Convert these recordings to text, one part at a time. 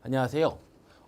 안녕하세요.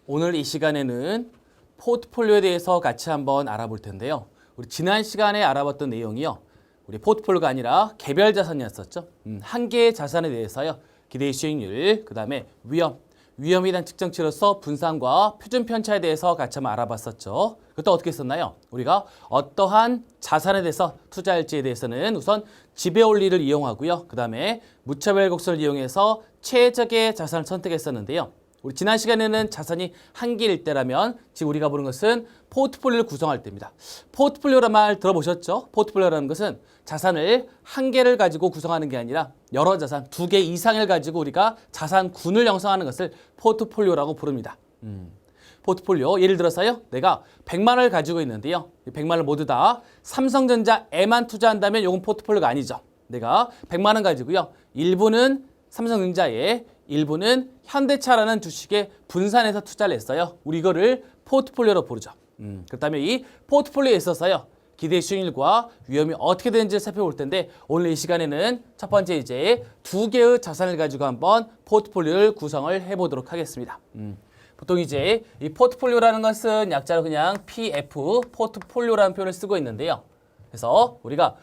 오늘 이 시간에는 포트폴리오에 대해서 같이 한번 알아볼 텐데요. 우리 지난 시간에 알아봤던 내용이요. 우리 포트폴리오가 아니라 개별 자산이었었죠. 한 개의 자산에 대해서요. 기대 수익률, 그 다음에 위험에 대한 측정치로서 분산과 표준 편차에 대해서 같이 한번 알아봤었죠. 그때 어떻게 했었나요? 우리가 어떠한 자산에 대해서 투자할지에 대해서는 우선 지배 원리를 이용하고요. 그 다음에 무차별 곡선을 이용해서 최적의 자산을 선택했었는데요. 우리 지난 시간에는 자산이 한 개일 때라면 지금 우리가 보는 것은 포트폴리오를 구성할 때입니다. 포트폴리오라는 말 들어보셨죠? 포트폴리오라는 것은 자산을 한 개를 가지고 구성하는 게 아니라 여러 자산, 두 개 이상을 가지고 우리가 자산군을 형성하는 것을 포트폴리오라고 부릅니다. 포트폴리오, 예를 들어서요. 내가 100만 원을 가지고 있는데요. 100만 원을 모두 다 삼성전자에만 투자한다면 이건 포트폴리오가 아니죠. 내가 100만 원 가지고요. 일부는 삼성전자에, 일부는 현대차라는 주식에 분산해서 투자를 했어요. 우리 이거를 포트폴리오로 부르죠. 그렇다면 이 포트폴리오에 있어서요. 기대 수익률과 위험이 어떻게 되는지 살펴볼 텐데 오늘 이 시간에는 첫 번째 이제 두 개의 자산을 가지고 한번 포트폴리오를 구성을 해보도록 하겠습니다. 보통 이제 이 포트폴리오라는 것은 약자로 그냥 PF, 포트폴리오라는 표현을 쓰고 있는데요. 그래서 우리가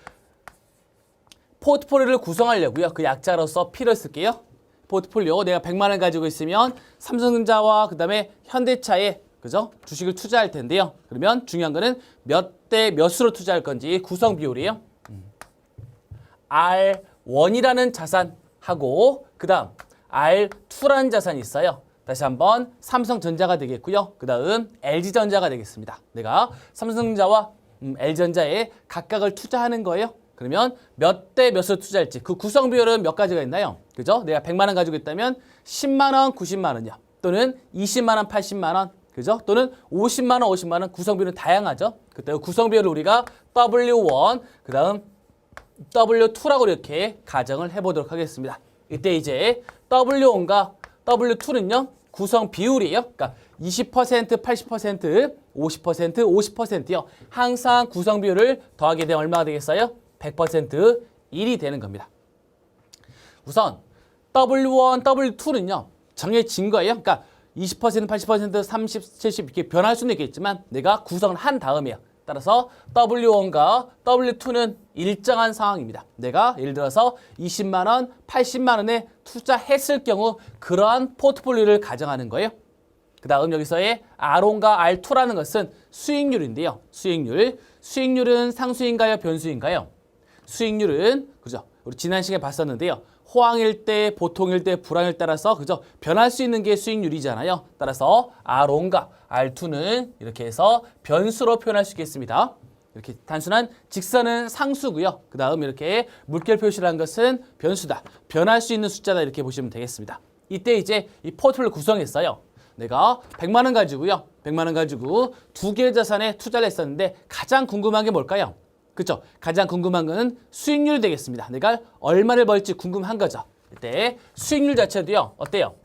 포트폴리오를 구성하려고요. 그 약자로서 P를 쓸게요. 포트폴리오 내가 100만 원 가지고 있으면 삼성전자와 그다음에 현대차에 그죠? 주식을 투자할 텐데요. 그러면 중요한 거는 몇 대 몇으로 투자할 건지 구성 비율이에요. R1이라는 자산하고 그다음 R2라는 자산이 있어요. 다시 한번 삼성전자가 되겠고요. 그다음 LG전자가 되겠습니다. 내가 삼성전자와 LG전자에 각각을 투자하는 거예요. 그러면 몇 대 몇으로 투자할지 그 구성 비율은 몇 가지가 있나요? 그죠? 내가 100만 원 가지고 있다면 10만 원, 90만 원이요. 또는 20만 원, 80만 원. 그죠? 또는 50만 원, 50만 원. 구성 비율은 다양하죠. 그때 구성 비율을 우리가 W1, 그다음 W2라고 이렇게 가정을 해 보도록 하겠습니다. 이때 이제 W1과 W2는요. 구성 비율이에요. 그러니까 20%, 80%, 50%, 50%요. 항상 구성 비율을 더하게 되면 얼마가 되겠어요? 100% 1이 되는 겁니다. 우선 W1, W2는요. 정해진 거예요. 그러니까 20%, 80%, 30, 70 이렇게 변할 수는 있겠지만 내가 구성을 한 다음이에요. 따라서 W1과 W2는 일정한 상황입니다. 내가 예를 들어서 20만 원, 80만 원에 투자했을 경우 그러한 포트폴리오를 가정하는 거예요. 그 다음 여기서의 R1과 R2라는 것은 수익률인데요. 수익률은 상수인가요? 변수인가요? 수익률은 그죠? 우리 지난 시간에 봤었는데요. 호황일 때, 보통일 때, 불황일 따라서 그죠? 변할 수 있는 게 수익률이잖아요. 따라서 R1과 R2는 이렇게 해서 변수로 표현할 수 있겠습니다. 이렇게 단순한 직선은 상수고요. 그 다음 이렇게 물결 표시라는 것은 변수다. 변할 수 있는 숫자다 이렇게 보시면 되겠습니다. 이때 이제 이 포트폴리오 구성했어요. 내가 100만 원 가지고요. 100만 원 가지고 두 개의 자산에 투자를 했었는데 가장 궁금한 게 뭘까요? 그렇죠? 가장 궁금한 거는 수익률이 되겠습니다. 내가 얼마를 벌지 궁금한 거죠. 이때 수익률 자체도요. 어때요?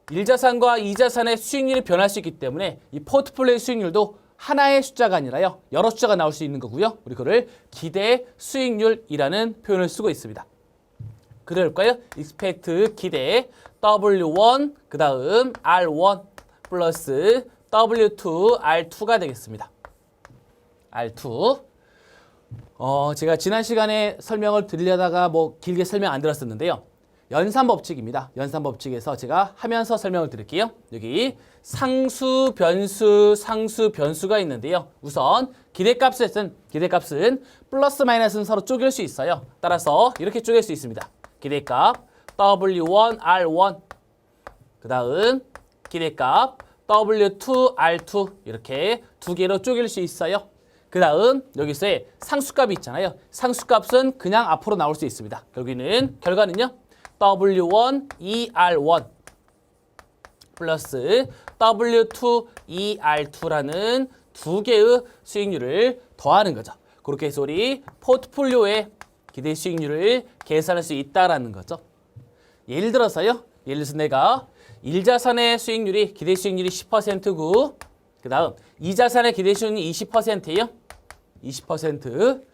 1자산과 2자산의 수익률이 변할 수 있기 때문에 이 포트폴리오의 수익률도 하나의 숫자가 아니라요. 여러 숫자가 나올 수 있는 거고요. 우리 그거를 기대 수익률이라는 표현을 쓰고 있습니다. 그럴까요? expect 기대 W1 그 다음 R1 플러스 W2 R2가 되겠습니다. R2 제가 지난 시간에 설명을 드리려다가 뭐 길게 설명 안 들었었는데요. 연산법칙입니다. 연산법칙에서 제가 하면서 설명을 드릴게요. 여기 상수, 변수가 있는데요. 우선 기대값은 플러스 마이너스는 서로 쪼갤 수 있어요. 따라서 이렇게 쪼갤 수 있습니다. 기대값 W1, R1 그 다음 기대값 W2, R2 이렇게 두 개로 쪼갤 수 있어요. 그 다음 여기서의 상수값이 있잖아요. 상수값은 그냥 앞으로 나올 수 있습니다. 결과는요. W1, ER1 플러스 W2, ER2라는 두 개의 수익률을 더하는 거죠. 그렇게 해서 우리 포트폴리오의 기대 수익률을 계산할 수 있다라는 거죠. 예를 들어서 내가 1자산의 수익률이 기대 수익률이 10%고 그 다음 2자산의 기대 수익률이 20%예요. 20%.